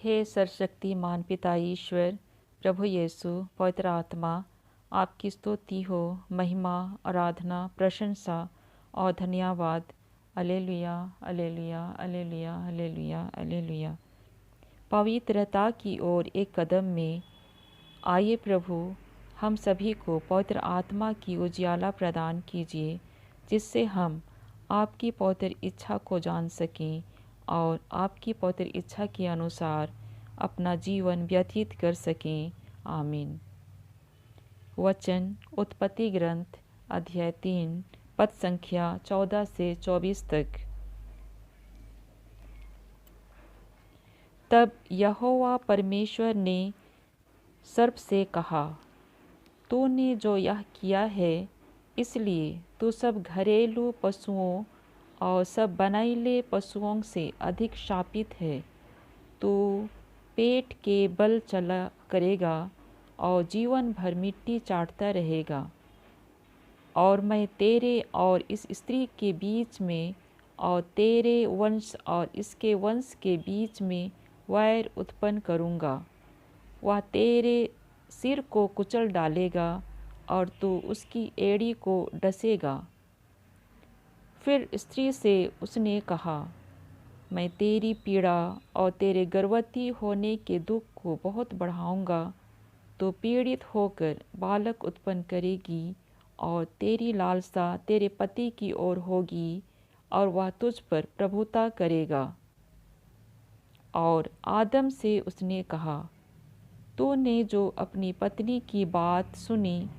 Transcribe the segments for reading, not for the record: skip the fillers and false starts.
हे सर्वशक्तिमान पिता ईश्वर, प्रभु यीशु, पवित्र आत्मा, आपकी स्तुति हो, महिमा, आराधना, प्रशंसा और धन्यवाद। Alleluia, alleluia, alleluia, alleluia, alleluia. पवित्रता की ओर एक कदम में आइए प्रभु, हम सभी को पवित्र आत्मा की उजियाला प्रदान कीजिए, जिससे हम आपकी पवित्र इच्छा को जान सकें और आपकी पवित्र इच्छा के अनुसार अपना जीवन व्यतीत कर सकें। आमीन। वचन उत्पत्ति ग्रंथ अध्याय 3 पद संख्या 14 से 24 तक। तब यहोवा परमेश्वर ने सर्प से कहा, तूने जो यह किया है, इसलिए तू सब घरेलू पशुओं और सब बनाइले पशुओं से अधिक शापित है। तू पेट के बल चला करेगा और जीवन भर मिट्टी चाटता रहेगा। और मैं तेरे और इस स्त्री के बीच में और तेरे वंश और इसके वंश के बीच में वैर उत्पन्न करूँगा। वह तेरे सिर को कुचल डालेगा और तू उसकी एड़ी को डसेगा। फिर स्त्री से उसने कहा, मैं तेरी पीड़ा और तेरे गर्भवती होने के दुख को बहुत बढ़ाऊंगा। तो पीड़ित होकर बालक उत्पन्न करेगी और तेरी लालसा तेरे पति की ओर होगी और वह तुझ पर प्रभुता करेगा। और आदम से उसने कहा, तूने जो अपनी पत्नी की बात सुनी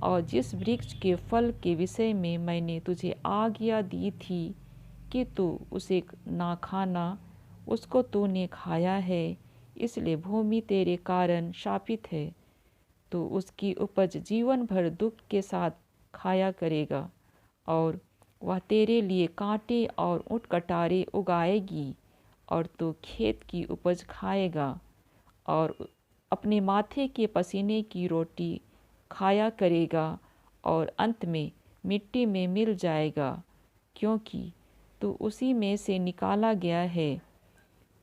और जिस वृक्ष के फल के विषय में मैंने तुझे आज्ञा दी थी कि तू उसे ना खाना, उसको तूने खाया है, इसलिए भूमि तेरे कारण शापित है। तो उसकी उपज जीवन भर दुख के साथ खाया करेगा और वह तेरे लिए कांटे और ऊँट-कटारे उगाएगी और तू खेत की उपज खाएगा और अपने माथे के पसीने की रोटी खाया करेगा और अंत में मिट्टी में मिल जाएगा, क्योंकि तू उसी में से निकाला गया है।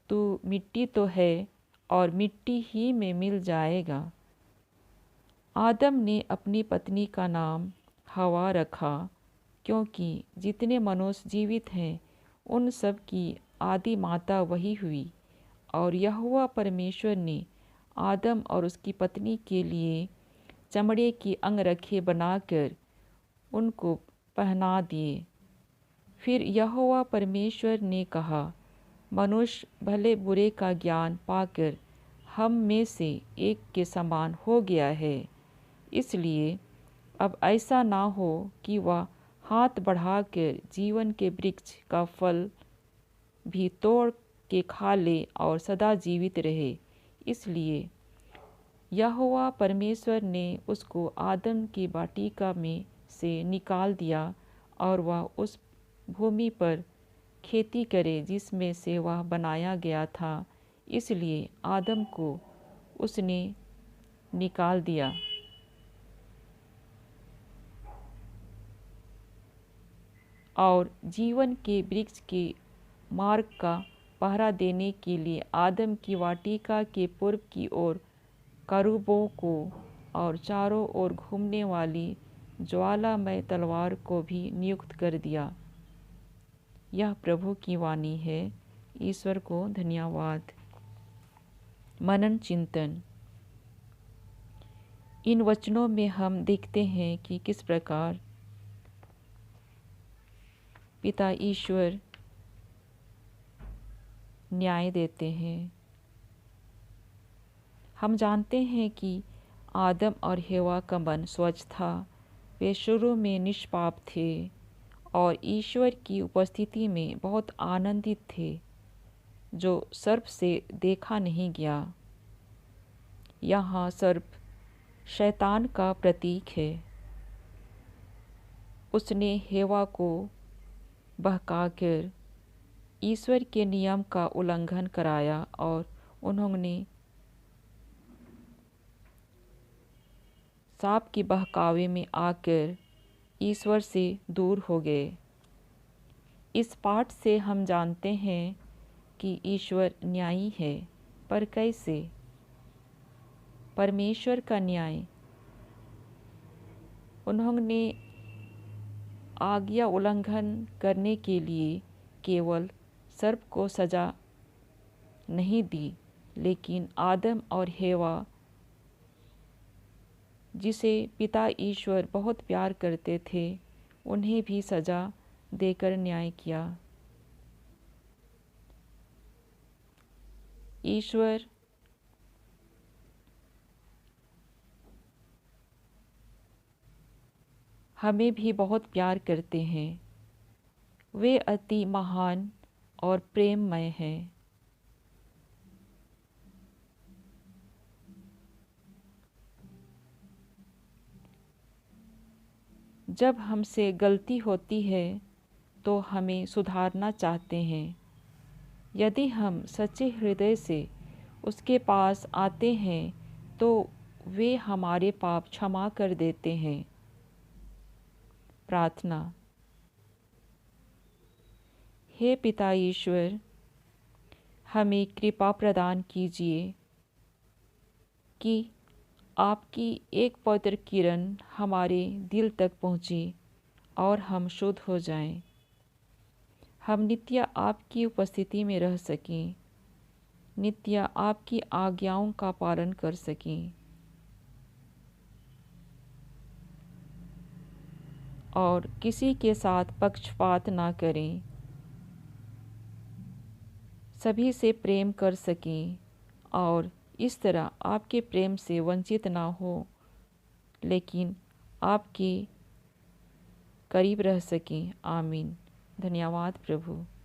तू मिट्टी तो है और मिट्टी ही में मिल जाएगा। आदम ने अपनी पत्नी का नाम हवा रखा, क्योंकि जितने मनुष्य जीवित हैं उन सब की आदि माता वही हुई। और यहोवा परमेश्वर ने आदम और उसकी पत्नी के लिए चमड़े की अंगरखे बनाकर उनको पहना दिए। फिर यहोवा परमेश्वर ने कहा, मनुष्य भले बुरे का ज्ञान पाकर हम में से एक के समान हो गया है, इसलिए अब ऐसा ना हो कि वह हाथ बढ़ाकर जीवन के वृक्ष का फल भी तोड़ के खा ले और सदा जीवित रहे। इसलिए यहोवा परमेश्वर ने उसको आदम की वाटिका में से निकाल दिया और वह उस भूमि पर खेती करे जिसमें से वह बनाया गया था। इसलिए आदम को उसने निकाल दिया। और जीवन के वृक्ष के मार्ग का पहरा देने के लिए आदम की वाटिका के पूर्व की ओर करूबों को और चारों ओर घूमने वाली ज्वालामय तलवार को भी नियुक्त कर दिया। यह प्रभु की वाणी है। ईश्वर को धन्यवाद। मनन चिंतन। इन वचनों में हम देखते हैं कि किस प्रकार पिता ईश्वर न्याय देते हैं। हम जानते हैं कि आदम और हेवा का मन स्वच्छ था। वे शुरू में निष्पाप थे और ईश्वर की उपस्थिति में बहुत आनंदित थे, जो सर्प से देखा नहीं गया। यहाँ सर्प शैतान का प्रतीक है। उसने हेवा को बहकाकर ईश्वर के नियम का उल्लंघन कराया और उन्होंने सांप की बहकावे में आकर ईश्वर से दूर हो गए। इस पाठ से हम जानते हैं कि ईश्वर न्यायी है पर कैसे? परमेश्वर का न्याय। उन्होंने आज्ञा उल्लंघन करने के लिए केवल सर्प को सजा नहीं दी, लेकिन आदम और हेवा, जिसे पिता ईश्वर बहुत प्यार करते थे, उन्हें भी सजा देकर न्याय किया। ईश्वर हमें भी बहुत प्यार करते हैं। वे अति महान और प्रेममय हैं। जब हमसे गलती होती है तो हमें सुधारना चाहते हैं। यदि हम सच्चे हृदय से उसके पास आते हैं तो वे हमारे पाप क्षमा कर देते हैं। प्रार्थना। हे पिता ईश्वर, हमें कृपा प्रदान कीजिए कि आपकी एक पवित्र किरण हमारे दिल तक पहुँचे और हम शुद्ध हो जाएं। हम नित्य आपकी उपस्थिति में रह सकें, नित्य आपकी आज्ञाओं का पालन कर सकें और किसी के साथ पक्षपात ना करें, सभी से प्रेम कर सकें और इस तरह आपके प्रेम से वंचित ना हो, लेकिन आपके करीब रह सकें। आमीन। धन्यवाद प्रभु।